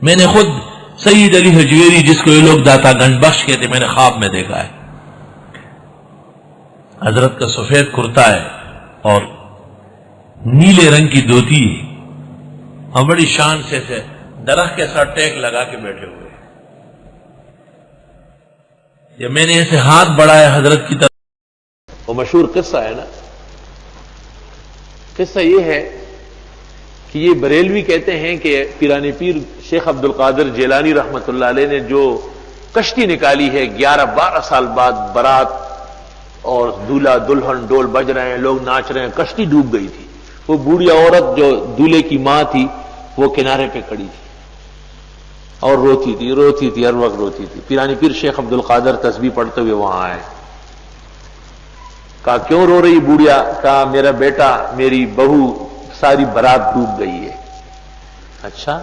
میں نے خود سید علی حجویری، جس کو یہ لوگ داتا گنج بخش کہتے، میں نے خواب میں دیکھا ہے. حضرت کا سفید کرتا ہے اور نیلے رنگ کی دھوتی ہے، اور بڑی شان سے درخت کے ساتھ ٹیک لگا کے بیٹھے ہوئے. جب میں نے ایسے ہاتھ بڑھایا حضرت کی طرف، وہ مشہور قصہ ہے نا، قصہ یہ ہے کہ یہ بریلوی کہتے ہیں کہ پیرانی پیر شیخ عبد القادر جیلانی رحمت اللہ علیہ نے جو کشتی نکالی ہے 11-12 سال بعد، برات اور دولہا دلہن ڈول بج رہے ہیں، لوگ ناچ رہے ہیں، کشتی ڈوب گئی تھی. وہ بوڑھی عورت جو دولہے کی ماں تھی وہ کنارے پہ کھڑی تھی اور روتی تھی، ہر وقت روتی تھی. پیرانی پیر شیخ عبد القادر تسبیح پڑھتے ہوئے وہاں آئے. کہا کیوں رو رہی بوڑھیا؟ کہا میرا بیٹا، میری بہو، ساری برات ڈوب گئی ہے. اچھا،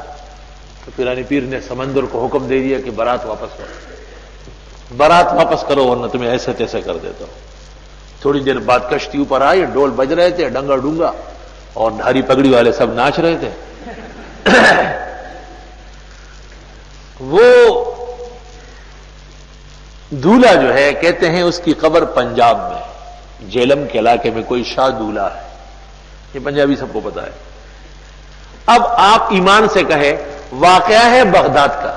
تو پیرانی پیر نے سمندر کو حکم دے دیا کہ برات واپس کرو، برات واپس کرو ورنہ تمہیں ایسے تیسے کر دیتا ہوں. تھوڑی دیر بعد کشتی اوپر آئی، ڈول بج رہے تھے، ڈنگا ڈونگا، اور دھاری پگڑی والے سب ناچ رہے تھے. وہ دولہا جو ہے کہتے ہیں اس کی قبر پنجاب میں، جیلم کے علاقے میں کوئی شاہ دولہا ہے، یہ پنجابی سب کو پتا ہے. اب آپ ایمان سے کہے واقعہ ہے بغداد کا،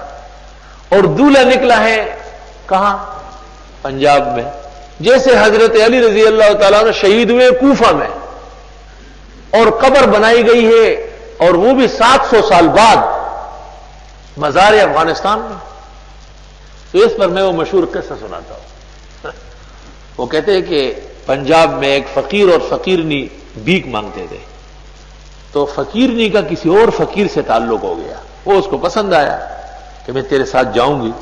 اور دولہا نکلا ہے کہاں؟ پنجاب میں. جیسے حضرت علی رضی اللہ تعالیٰ عنہ شہید ہوئے کوفہ میں، اور قبر بنائی گئی ہے، اور وہ بھی 700 سال بعد مزار افغانستان میں. تو اس پر میں وہ مشہور قصہ سناتا ہوں. وہ کہتے ہیں کہ پنجاب میں ایک فقیر اور فقیرنی بھیک مانگتے تھے، تو فقیرنی کا کسی اور فقیر سے تعلق ہو گیا. وہ اس کو پسند آیا کہ میں تیرے ساتھ جاؤں گی.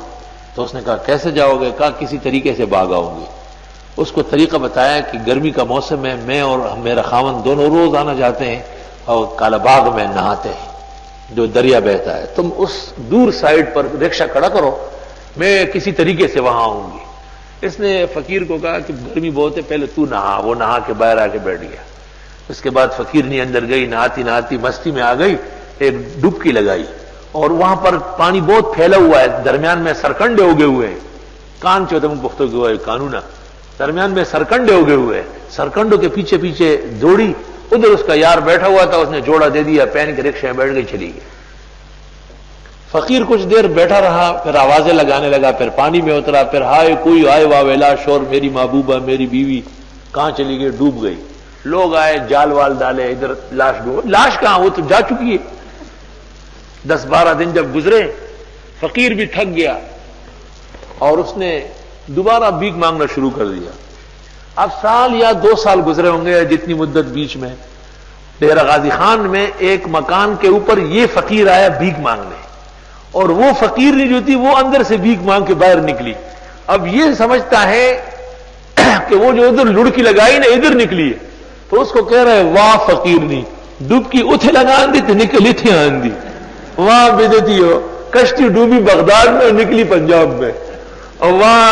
تو اس نے کہا کیسے جاؤ گے؟ کہا کسی طریقے سے بھاگ آؤں گی. اس کو طریقہ بتایا کہ گرمی کا موسم ہے، میں اور میرا خاوند دونوں روز آنا جاتے ہیں اور کالا باغ میں نہاتے ہیں جو دریا بہتا ہے. تم اس دور سائڈ پر رکشہ کھڑا کرو، میں کسی طریقے سے وہاں آؤں گی. اس نے فقیر کو کہا کہ گرمی بہت ہے، پہلے تو نہا. وہ نہا کے باہر آ کے بیٹھ گیا. اس کے بعد فقیرنی اندر گئی، نہاتی نہاتی مستی میں آ گئی، ایک ڈبکی لگائی، اور وہاں پر پانی بہت پھیلا ہوا ہے، درمیان میں سرکنڈے اگے ہوئے ہیں. کان چوتم پختوں کے ہوئے قانون، درمیان میں سرکنڈے اگے ہوئے ہیں. سرکنڈوں کے پیچھے پیچھے دوڑی، ادھر اس کا یار بیٹھا ہوا تھا، اس نے جوڑا دے دیا، پہن کے رکشے میں بیٹھ گئی، چلی گئی. فقیر کچھ دیر بیٹھا رہا، پھر آوازیں لگانے لگا، پھر پانی میں اترا، پھر ہائے کوئی آئے واہ ویلا شور، میری محبوبہ میری بیوی کہاں چلی گئی؟ ڈوب گئی. لوگ آئے، جال وال ڈالے، ادھر لاش ڈوب. لاش کہاں؟ وہ تو جا چکی ہے. 10-12 دن جب گزرے، فقیر بھی تھک گیا اور اس نے دوبارہ بھیک مانگنا شروع کر دیا. اب سال یا 2 سال گزرے ہوں گے، جتنی مدت بیچ میں. ڈیرہ غازی خان میں ایک مکان کے اوپر یہ فقیر آیا بھیک مانگنے، اور وہ فقیر جو تھی وہ اندر سے بھیک مانگ کے باہر نکلی. اب یہ سمجھتا ہے کہ وہ جو ادھر لڑکی لگائی نا ادھر نکلی ہے، تو اس کو کہہ رہے واہ فقیرنی، ڈبکی اتھے لگا دی تو نکلی تھی آندی، واہ بدتی ہو، کشتی ڈوبی بغداد میں اور نکلی پنجاب میں. اور وہاں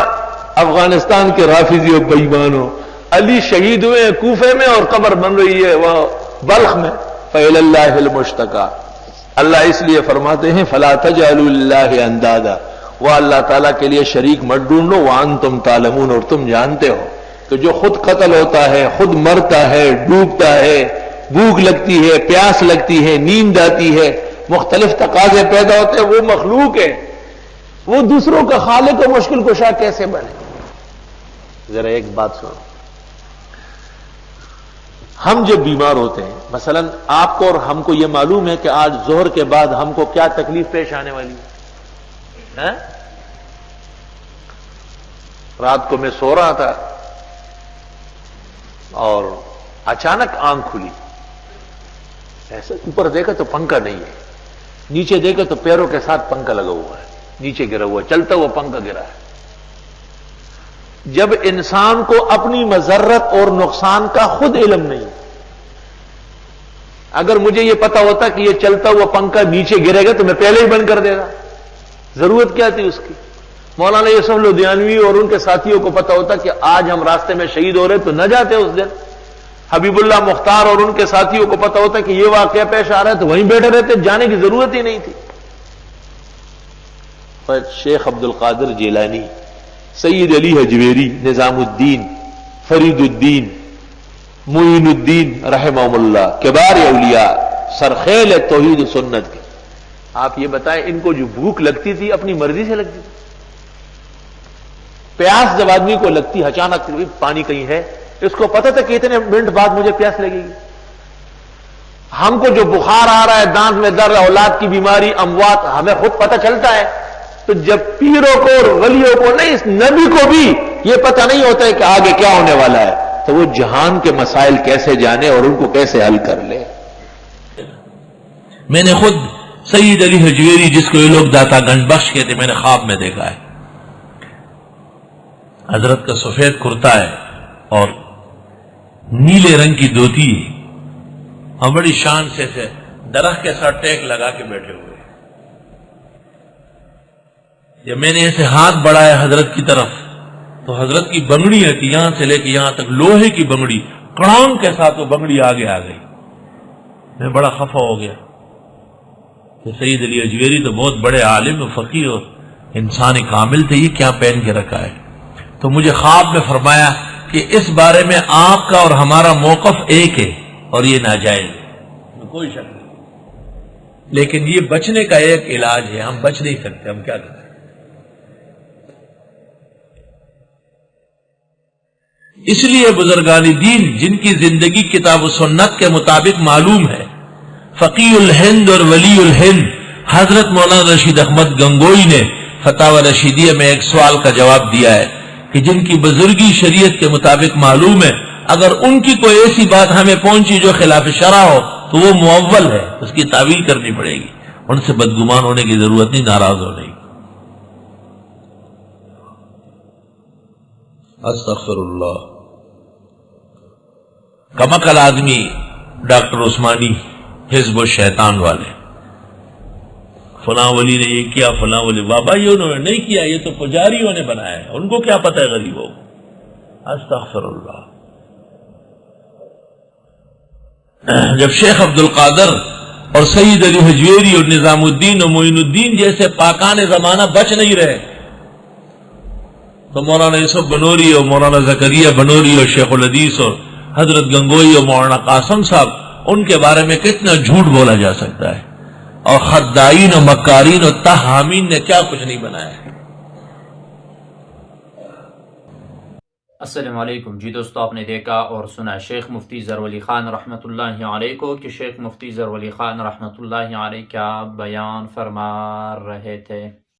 افغانستان کے رافضی و بےایمانوں، علی شہید ہوئے ہیں کوفے میں اور قبر بن رہی ہے وہاں بلخ میں. فإلی اللہ المشتقى، اللہ اس لیے فرماتے ہیں فلا تجعلوا للہ اندادا، وہ اللہ تعالیٰ کے لیے شریک مت ڈھونڈو، وانتم تعلمون، اور تم جانتے ہو کہ جو خود قتل ہوتا ہے، خود مرتا ہے، ڈوبتا ہے، بھوک لگتی ہے، پیاس لگتی ہے، نیند آتی ہے، مختلف تقاضے پیدا ہوتے ہیں، وہ مخلوق ہے، وہ دوسروں کا خالق و مشکل کشا کیسے بنے؟ ذرا ایک بات سنو، ہم جب بیمار ہوتے ہیں، مثلا آپ کو اور ہم کو یہ معلوم ہے کہ آج ظہر کے بعد ہم کو کیا تکلیف پیش آنے والی ہے. رات کو میں سو رہا تھا اور اچانک آنکھ کھلی، ایسے اوپر دیکھا تو پنکھا نہیں ہے، نیچے دیکھا تو پیروں کے ساتھ پنکھا لگا ہوا ہے، نیچے گرا ہوا، چلتا ہوا پنکھا گرا ہے. جب انسان کو اپنی مضرت اور نقصان کا خود علم نہیں، اگر مجھے یہ پتا ہوتا کہ یہ چلتا ہوا پنکھا نیچے گرے گا تو میں پہلے ہی بند کر دے گا. ضرورت کیا تھی اس کی؟ مولانا یوسف لدھیانوی اور ان کے ساتھیوں کو پتا ہوتا کہ آج ہم راستے میں شہید ہو رہے تو نہ جاتے اس دن. حبیب اللہ مختار اور ان کے ساتھیوں کو پتا ہوتا کہ یہ واقعہ پیش آ رہا ہے تو وہیں بیٹھے رہتے، جانے کی ضرورت ہی نہیں تھی. پر شیخ عبد القادر جیلانی، سید علی حجویری، نظام الدین، فرید الدین، معین الدین رحمہم اللہ، کبار اولیاء، سرخیل توحید و سنت کے. آپ یہ بتائیں ان کو جو بھوک لگتی تھی اپنی مرضی سے لگتی تھی؟ پیاس جب آدمی کو لگتی اچانک پانی کہیں ہے، اس کو پتہ تھا کہ اتنے منٹ بعد مجھے پیاس لگے گی. ہم کو جو بخار آ رہا ہے، دانت میں درد، اولاد کی بیماری، اموات، ہمیں خود پتہ چلتا ہے. تو جب پیروں کو اور ولیوں کو نہیں، اس نبی کو بھی یہ پتہ نہیں ہوتا ہے کہ آگے کیا ہونے والا ہے، تو وہ جہان کے مسائل کیسے جانے اور ان کو کیسے حل کر لے. میں نے خود سید علی حجویری، جس کو یہ لوگ داتا گنج بخش کہتے، میں نے خواب میں دیکھا ہے. حضرت کا سفید کرتا ہے اور نیلے رنگ کی دھوتی ہے، اور بڑی شان سے درخت کے ساتھ ٹیک لگا کے بیٹھے ہوئے. جب میں نے ایسے ہاتھ بڑھایا حضرت کی طرف تو حضرت کی بنگڑی ہے کہ یہاں سے لے کے یہاں تک لوہے کی بنگڑی، کڑانگ کے ساتھ وہ بنگڑی آگے آ گئی. میں بڑا خفا ہو گیا کہ سید علی حجویری تو بہت بڑے عالم و فقیر اور انسان کامل تھے، یہ کیا پہن کے رکھا ہے. تو مجھے خواب میں فرمایا کہ اس بارے میں آپ کا اور ہمارا موقف ایک ہے اور یہ ناجائز ہے، کوئی شک نہیں. لیکن یہ بچنے کا ایک علاج ہے، ہم بچ نہیں سکتے، ہم کیا کریں. اس لیے بزرگان دین جن کی زندگی کتاب و سنت کے مطابق معلوم ہے، فقی الہند اور ولی الہند حضرت مولانا رشید احمد گنگوئی نے فتاوی رشیدیہ میں ایک سوال کا جواب دیا ہے کہ جن کی بزرگی شریعت کے مطابق معلوم ہے، اگر ان کی کوئی ایسی بات ہمیں پہنچی جو خلاف شرع ہو تو وہ معول ہے، اس کی تعویل کرنی پڑے گی. ان سے بدگمان ہونے کی ضرورت نہیں، ناراض ہونے کی. استغفر اللہ. کمکل آدمی ڈاکٹر عثمانی، حزب الشیطان والے، فلاں ولی نے یہ کیا، فلاں ولی، بابا یہ انہوں نے نہیں کیا، یہ تو پجاریوں نے بنایا ہے، ان کو کیا پتہ ہے غریبوں کو. استغفر اللہ. جب شیخ عبد القادر اور سید علی حجویری اور نظام الدین اور معین الدین جیسے پاکان زمانہ بچ نہیں رہے تو مولانا یوسف بنوری اور مولانا زکریا بنوری اور شیخ الحدیث اور حضرت گنگوئی اور مولانا قاسم صاحب، ان کے بارے میں کتنا جھوٹ بولا جا سکتا ہے. اور خدائین اور مکارین اور تہامین نے کیا کچھ نہیں بنایا ہے. السلام علیکم. جی دوستو، آپ نے دیکھا اور سنا شیخ مفتی ظہور ولی خان رحمۃ اللہ علیہ کو کہ شیخ مفتی ظہور ولی خان رحمۃ اللہ علیہ کیا بیان فرما رہے تھے.